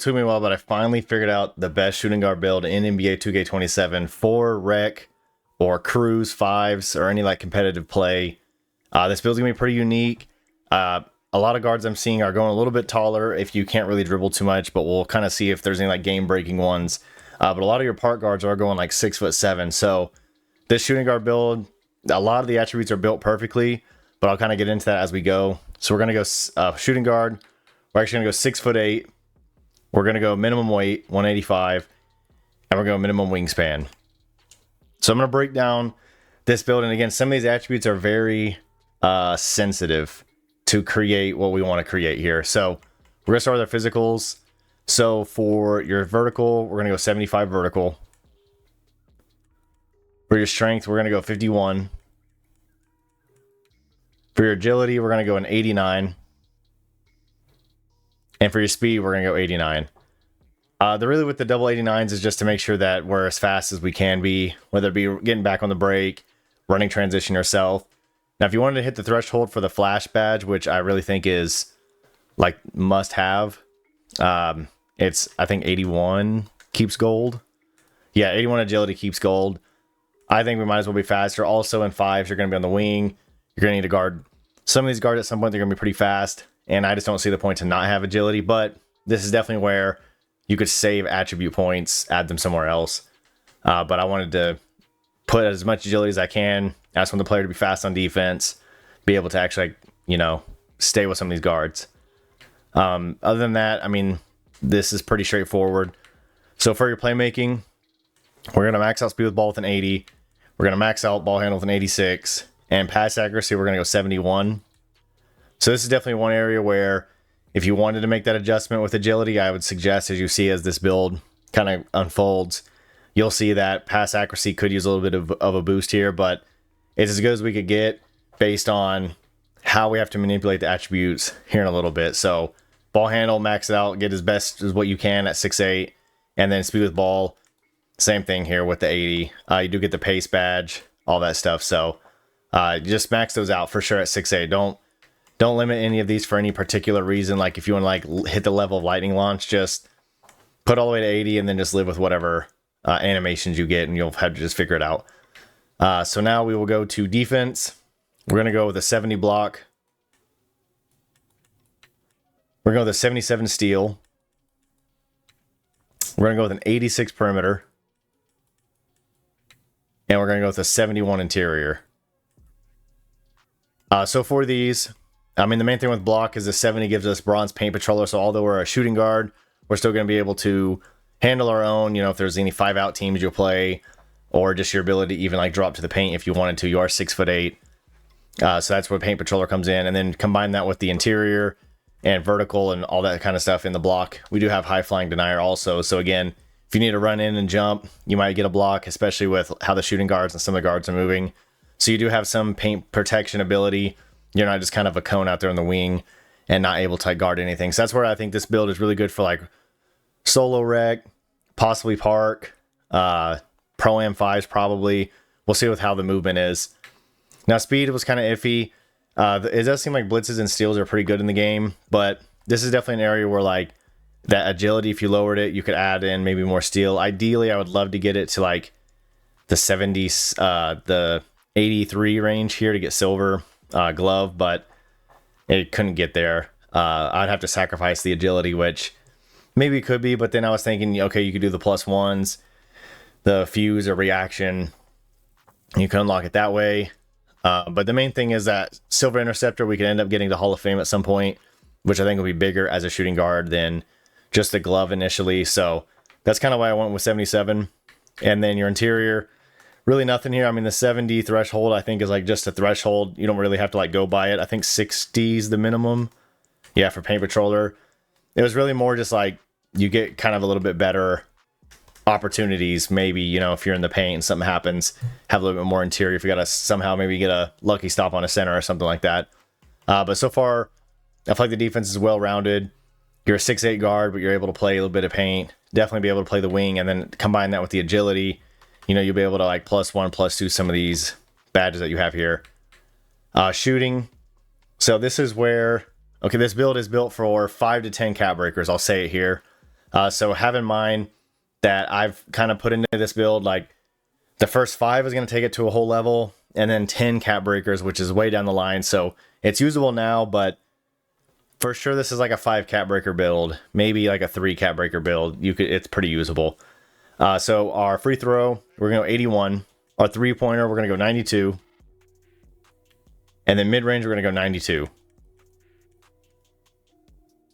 took me a while, but I finally figured out the best shooting guard build in NBA 2K27 for rec or cruise fives or any like competitive play. This build's gonna be pretty unique. A lot of guards I'm seeing are going a little bit taller if you can't really dribble too much, but we'll kind of see if there's any like game breaking ones. But a lot of your park guards are going like 6'7". So this shooting guard build, a lot of the attributes are built perfectly, but I'll kind of get into that as we go. So we're gonna go shooting guard. We're actually gonna go 6'8". We're gonna go minimum weight 185, and we're going minimum wingspan. So I'm gonna break down this build, and again, some of these attributes are very sensitive to create what we want to create here. So we're gonna start with our physicals. So for your vertical, we're gonna go 75 vertical. For your strength, we're gonna go 51. For your agility, we're gonna go an 89. And for your speed, we're gonna go 89. The really with the double 89s is just to make sure that we're as fast as we can be, whether it be getting back on the break, running transition yourself. Now, if you wanted to hit the threshold for the flash badge, which I really think is like must have, it's I think 81 keeps gold. Yeah, 81 agility keeps gold. I think we might as well be faster. Also in fives, you're going to be on the wing. You're going to need to guard some of these guards at some point. They're going to be pretty fast, and I just don't see the point to not have agility. But this is definitely where you could save attribute points, add them somewhere else. But I wanted to put as much agility as I can. I just want the player to be fast on defense, be able to actually, you know, stay with some of these guards. Other than that, I mean, this is pretty straightforward. So for your playmaking, we're going to max out speed with ball with an 80. We're going to max out ball handle with an 86. And pass accuracy, we're going to go 71. So this is definitely one area where if you wanted to make that adjustment with agility, I would suggest, as you see as this build kind of unfolds, you'll see that pass accuracy could use a little bit of a boost here, but it's as good as we could get based on how we have to manipulate the attributes here in a little bit. So ball handle, max it out, get as best as what you can at 6'8", and then speed with ball, same thing here with the 80. You do get the pace badge, all that stuff. So just max those out for sure at 6'8". Don't limit any of these for any particular reason. Like if you want to like hit the level of lightning launch, just put all the way to 80 and then just live with whatever animations you get, and you'll have to just figure it out. So now we will go to defense. We're going to go with a 70 block. We're going to go with a 77 steal. We're going to go with an 86 perimeter. And we're going to go with a 71 interior. So for these, I mean, the main thing with block is the 70 gives us bronze paint patroller. So although we're a shooting guard, we're still going to be able to handle our own. You know, if there's any 5-out teams you'll play, or just your ability to even like drop to the paint if you wanted to. You are 6'8". So that's where paint patroller comes in. And then combine that with the interior and vertical and all that kind of stuff in the block. We do have high flying denier also. So again, if you need to run in and jump, you might get a block, especially with how the shooting guards and some of the guards are moving. So you do have some paint protection ability. You're not just kind of a cone out there on the wing and not able to guard anything. So that's where I think this build is really good for like solo rec, possibly park, Pro-Am 5s probably. We'll see with how the movement is. Now speed was kind of iffy. It does seem like blitzes and steals are pretty good in the game, but this is definitely an area where like that agility, if you lowered it, you could add in maybe more steal. Ideally, I would love to get it to like the 70s, the 83 range here to get silver glove, but it couldn't get there. I'd have to sacrifice the agility, which maybe it could be, but then I was thinking, okay, you could do the +1s, the fuse or reaction. You can unlock it that way. But the main thing is that silver interceptor, we could end up getting to Hall of Fame at some point, which I think will be bigger as a shooting guard than just the glove initially. So that's kind of why I went with 77. And then your interior, really nothing here. I mean, the 70 threshold, I think, is like just a threshold. You don't really have to like go by it. I think 60 is the minimum. Yeah, for paint patroller. It was really more just like you get kind of a little bit better opportunities. Maybe, you know, if you're in the paint and something happens, have a little bit more interior. If you got to somehow maybe get a lucky stop on a center or something like that. But so far, I feel like the defense is well-rounded. You're a 6'8 guard, but you're able to play a little bit of paint. Definitely be able to play the wing, and then combine that with the agility. You know, you'll be able to like +1, +2 some of these badges that you have here. Shooting. So this is where, okay, this build is built for 5 to 10 cap breakers. I'll say it here. So have in mind that I've kind of put into this build, like the first 5 is going to take it to a whole level, and then 10 cap breakers, which is way down the line. So it's usable now, but for sure this is like a 5 cap breaker build, maybe like a 3 cap breaker build. It's pretty usable. So our free throw, we're going to go 81. Our 3-pointer, we're going to go 92. And then mid-range, we're going to go 92.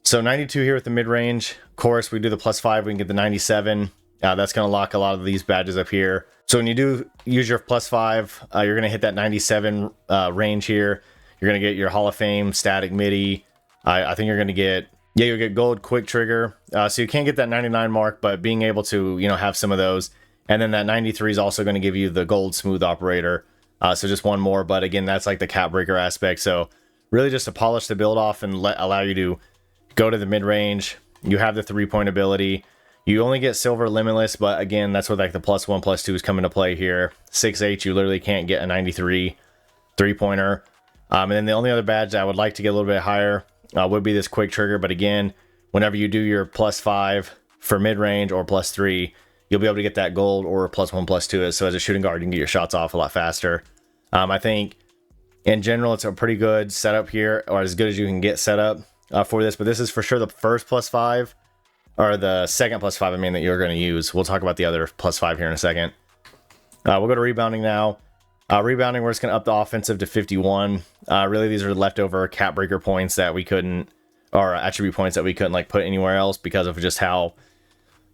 So 92 here with the mid-range. Of course, we do the +5, we can get the 97. That's going to lock a lot of these badges up here. So when you do use your +5, you're going to hit that 97 range here. You're going to get your Hall of Fame static Middy. I think you're going to get, you'll get gold quick trigger. So you can't get that 99 mark, but being able to, have some of those. And then that 93 is also going to give you the gold smooth operator. So just one more, but again, that's like the cap breaker aspect. So really just to polish the build off and allow you to go to the mid-range. You have the 3-point ability. You only get silver limitless, but again, that's where like the +1, +2 is coming to play here. 6/8, you literally can't get a 93 3-pointer. And then the only other badge that I would like to get a little bit higher would be this quick trigger. But again, whenever you do your +5 for mid-range or +3, you'll be able to get that gold or +1, +2. So as a shooting guard, you can get your shots off a lot faster. I think in general, it's a pretty good setup here, or as good as you can get set up for this. But this is for sure the first +5, or the second +5, I mean, that you're going to use. We'll talk about the other +5 here in a second. We'll go to rebounding now. Rebounding, we're just going to up the offensive to 51. Really, these are leftover cap breaker points that we couldn't, or attribute points that we couldn't like put anywhere else because of just how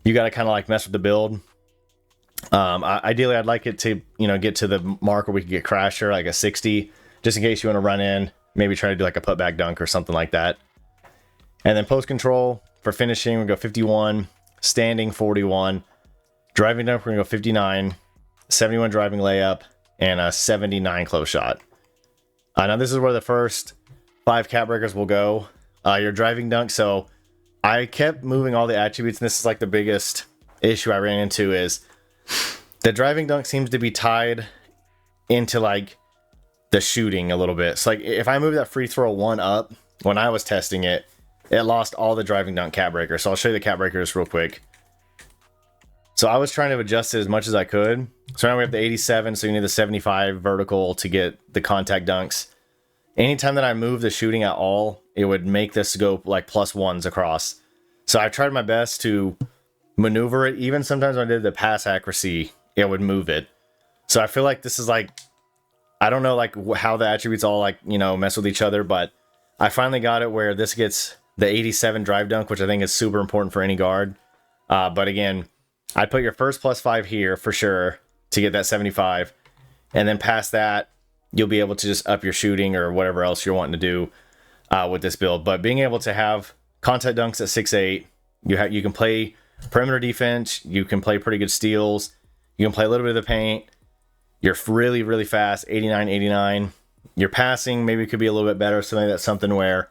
you got to kind of like mess with the build. Ideally, I'd like it to, get to the mark where we could get Crasher, like a 60, just in case you want to run in, maybe try to do like a putback dunk or something like that. And then post control for finishing, we go 51, standing 41, driving dunk, we're going to go 59, 71 driving layup, and a 79 close shot. Now this is where the first 5 cap breakers will go. Your driving dunk, so I kept moving all the attributes, and this is like the biggest issue I ran into is the driving dunk seems to be tied into like the shooting a little bit. So like if I move that free throw 1 up, when I was testing it, it lost all the driving dunk cap breaker. So I'll show you the cap breakers real quick. So I was trying to adjust it as much as I could. So now we have the 87, so you need the 75 vertical to get the contact dunks. Anytime that I move the shooting at all, it would make this go like +1s across. So I tried my best to maneuver it. Even sometimes when I did the pass accuracy, it would move it. So I feel like this is like, I don't know like how the attributes all like, mess with each other, but I finally got it where this gets the 87 drive dunk, which I think is super important for any guard. But again, I'd put your first +5 here for sure to get that 75. And then past that, you'll be able to just up your shooting or whatever else you're wanting to do with this build. But being able to have contact dunks at 6'8", you can play perimeter defense, you can play pretty good steals, you can play a little bit of the paint. You're really, really fast, 89, 89. Your passing maybe could be a little bit better. So maybe that's something where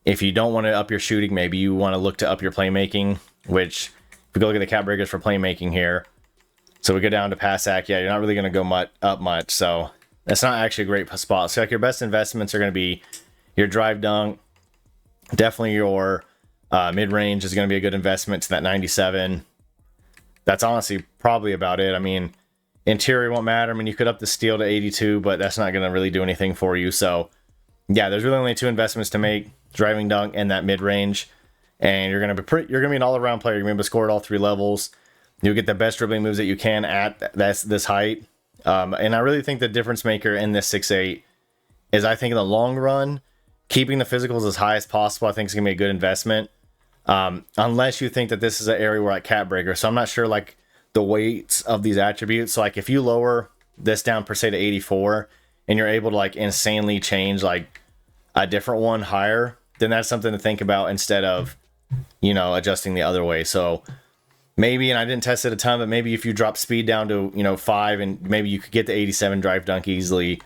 if you don't want to up your shooting, maybe you want to look to up your playmaking, which if we go look at the cap breakers for playmaking here. So we go down to pass ac. Yeah, you're not really going to go up much. So that's not actually a great spot. So like your best investments are going to be your drive dunk. Definitely your mid-range is going to be a good investment to that 97. That's honestly probably about it. I mean, interior won't matter. I mean, you could up the steal to 82, but that's not going to really do anything for you. So yeah, there's really only 2 investments to make: driving dunk and that mid-range. And you're going to be an all-around player. You're going to be able to score at all 3 levels. You'll get the best dribbling moves that you can at this height. And I really think the difference maker in this 6'8" is, I think in the long run, keeping the physicals as high as possible, I think is going to be a good investment. Unless you think that this is an area where like cap breaker. So I'm not sure like the weights of these attributes. So like if you lower this down per se to 84 and you're able to like insanely change like a different one higher, then that's something to think about instead of, adjusting the other way. So maybe, and I didn't test it a ton, but maybe if you drop speed down to, 5, and maybe you could get the 87 drive dunk easily,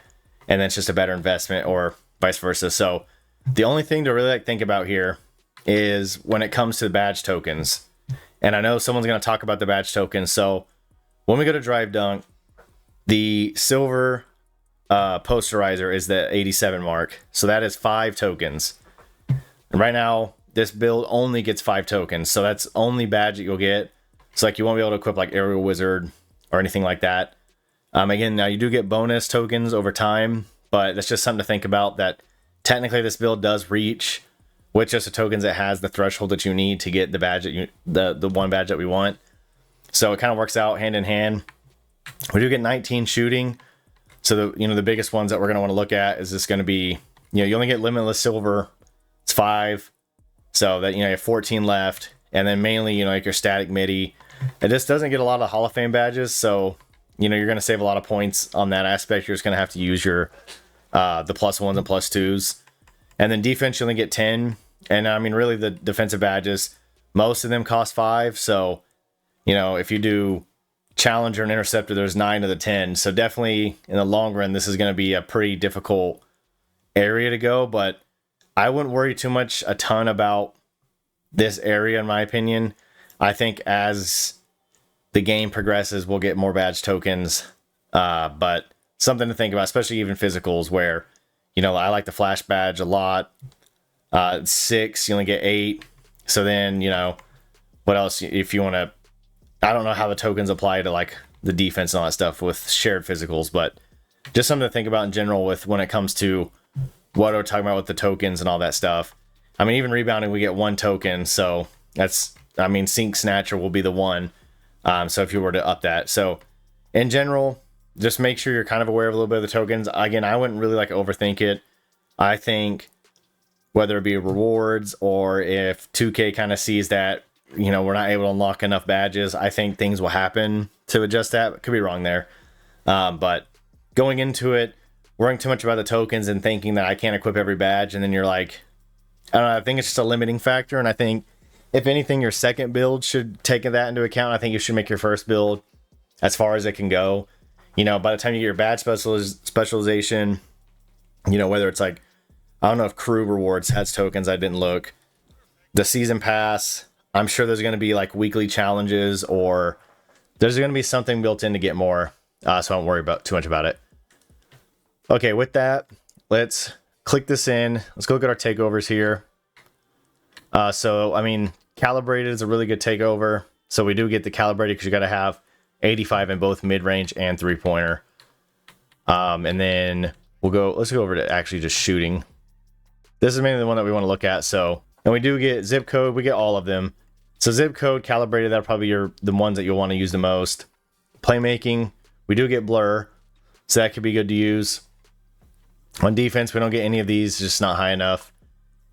and then it's just a better investment, or vice versa. So the only thing to really like think about here is when it comes to the badge tokens. And I know someone's going to talk about the badge tokens. So when we go to drive dunk, the silver posterizer is the 87 mark. So that is 5 tokens. And right now this build only gets 5 tokens, so that's only badge that you'll get. So like you won't be able to equip like Aerial Wizard or anything like that. Again, now you do get bonus tokens over time, but that's just something to think about, that technically this build does reach with just the tokens it has the threshold that you need to get the badge that the one badge that we want. So it kind of works out hand in hand. We do get 19 shooting. So the biggest ones that we're going to want to look at is just going to be, you only get Limitless Silver. It's 5. So that, you have 14 left. And then mainly, like your static Middy. It just doesn't get a lot of Hall of Fame badges. So, you're going to save a lot of points on that aspect. You're just going to have to use your the +1s and +2s. And then defense, you only get 10. And I mean, really the defensive badges, most of them cost 5. So, if you do Challenger and Interceptor, there's 9 of the 10. So definitely in the long run, this is going to be a pretty difficult area to go. But I wouldn't worry too much a ton about this area, in my opinion. I think as the game progresses, we'll get more badge tokens. But something to think about, especially even physicals, where, I like the Flash badge a lot. 6, you only get 8. So then, what else if you want to... I don't know how the tokens apply to like the defense and all that stuff with shared physicals, but just something to think about in general with when it comes to what we're talking about with the tokens and all that stuff. I mean, even rebounding, we get 1 token. So that's, Sink Snatcher will be the one. So if you were to up that. So in general, just make sure you're kind of aware of a little bit of the tokens. Again, I wouldn't really like overthink it. I think whether it be rewards or if 2K kind of sees that, we're not able to unlock enough badges, I think things will happen to adjust that. Could be wrong there. But going into it, worrying too much about the tokens and thinking that I can't equip every badge, and then you're like, I don't know, I think it's just a limiting factor. And I think, if anything, your second build should take that into account. I think you should make your first build as far as it can go. By the time you get your badge specialization, whether it's like, I don't know if crew rewards has tokens, I didn't look. The season pass, I'm sure there's going to be like weekly challenges, or there's going to be something built in to get more. So I don't worry about too much about it. Okay, with that, let's click this in. Let's go look at our takeovers here. So, Calibrated is a really good takeover. So we do get the Calibrated because you got to have 85 in both mid-range and 3-pointer. And then let's go over to actually just shooting. This is mainly the one that we want to look at. So, and we do get zip code. We get all of them. So zip code, Calibrated, that'll probably be the ones that you'll want to use the most. Playmaking, we do get blur. So that could be good to use. On defense, we don't get any of these, just not high enough.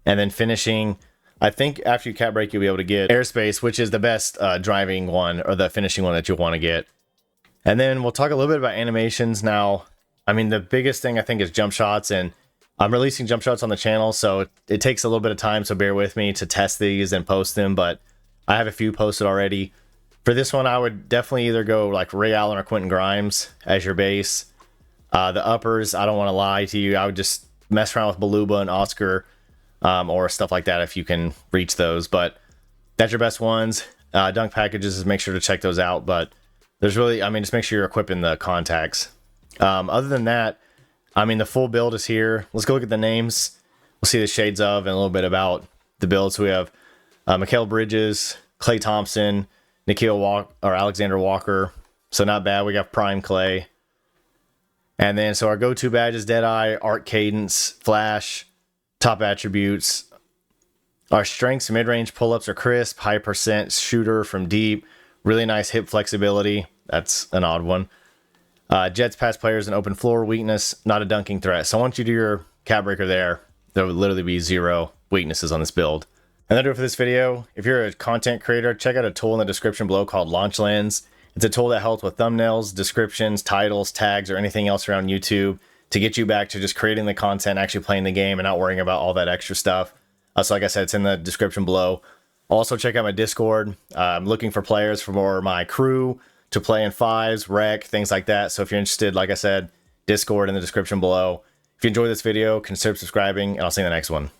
And then finishing, I think after you cap break, you'll be able to get airspace, which is the best driving one, or the finishing one that you'll want to get. And then we'll talk a little bit about animations now. The biggest thing I think is jump shots, and I'm releasing jump shots on the channel, so it takes a little bit of time, so bear with me to test these and post them, but I have a few posted already. For this one, I would definitely either go like Ray Allen or Quentin Grimes as your base. The uppers, I don't want to lie to you, I would just mess around with Baluba and Oscar, or stuff like that if you can reach those, but that's your best ones. Dunk packages, just make sure to check those out, but there's really, just make sure you're equipping the contacts. Other than that, the full build is here. Let's go look at the names. We'll see the shades of and a little bit about the build. So we have Mikal Bridges, Klay Thompson, Alexander Walker. So not bad. We got Prime Klay. And then, so our go-to badge is Deadeye, Arc Cadence, Flash, top attributes. Our strengths, mid-range pull-ups are crisp, high percent shooter from deep, really nice hip flexibility. That's an odd one. Jets pass players an open floor, weakness, not a dunking threat. So once you do your cap breaker there would literally be 0 weaknesses on this build. And that'll do it for this video. If you're a content creator, check out a tool in the description below called Launch Lens. It's a tool that helps with thumbnails, descriptions, titles, tags, or anything else around YouTube to get you back to just creating the content, actually playing the game, and not worrying about all that extra stuff. So like I said, it's in the description below. Also check out my Discord. I'm looking for players for my crew to play in 5s, rec, things like that. So if you're interested, like I said, Discord in the description below. If you enjoyed this video, consider subscribing, and I'll see you in the next one.